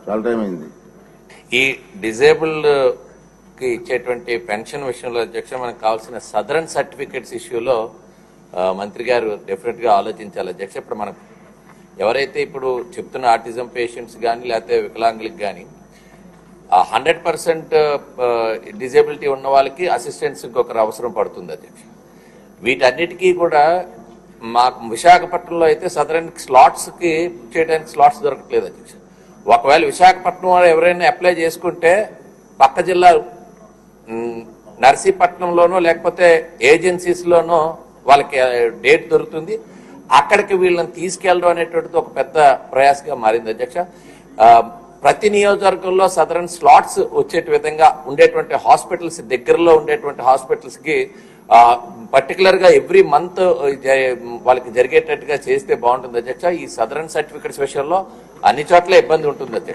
చాలా టైం అయింది. ఈ డిజేబుల్డ్ కి ఇచ్చేటువంటి పెన్షన్ విషయంలో అధ్యక్ష మనకు కావాల్సిన సదరన్ సర్టిఫికెట్స్ ఇష్యూలో మంత్రి గారు డెఫినెట్ గా ఆలోచించాలి అధ్యక్ష. ఇప్పుడు మనకు ఎవరైతే ఇప్పుడు చెప్తున్న ఆటిజం పేషెంట్స్ కానీ లేకపోతే వికలాంగులకు కానీ 100% డిజేబిలిటీ ఉన్న వాళ్ళకి అసిస్టెన్స్ ఇంకొకరు అవసరం పడుతుంది అధ్యక్ష. వీటన్నిటికీ కూడా మాకు విశాఖపట్నంలో అయితే సదరన్ స్లాట్స్ కి చేయడానికి స్లాట్స్ దొరకట్లేదు అధ్యక్ష. ఒకవేళ విశాఖపట్నం వాళ్ళు ఎవరైనా అప్లై చేసుకుంటే పక్క జిల్లా నర్సీపట్నంలోనో లేకపోతే ఏజెన్సీస్ లోనో వాళ్ళకి డేట్ దొరుకుతుంది. అక్కడికి వీళ్ళని తీసుకెళ్ళడం అనేటువంటిది ఒక పెద్ద ప్రయాసగా మారింది అధ్యక్ష. ప్రతి నియోజకవర్గంలో సదరన్ స్లాట్స్ వచ్చే విధంగా ఉండేటువంటి హాస్పిటల్స్, దగ్గరలో ఉండేటువంటి హాస్పిటల్స్ కి పర్టికులర్ గా ఎవ్రీ మంత్ వాళ్ళకి జరిగేటట్టుగా చేస్తే బాగుంటుంది అధ్యక్ష. ఈ సదరన్ సర్టిఫికెట్స్ విషయంలో అన్ని చోట్ల ఇబ్బంది ఉంటుంది అధ్యక్ష.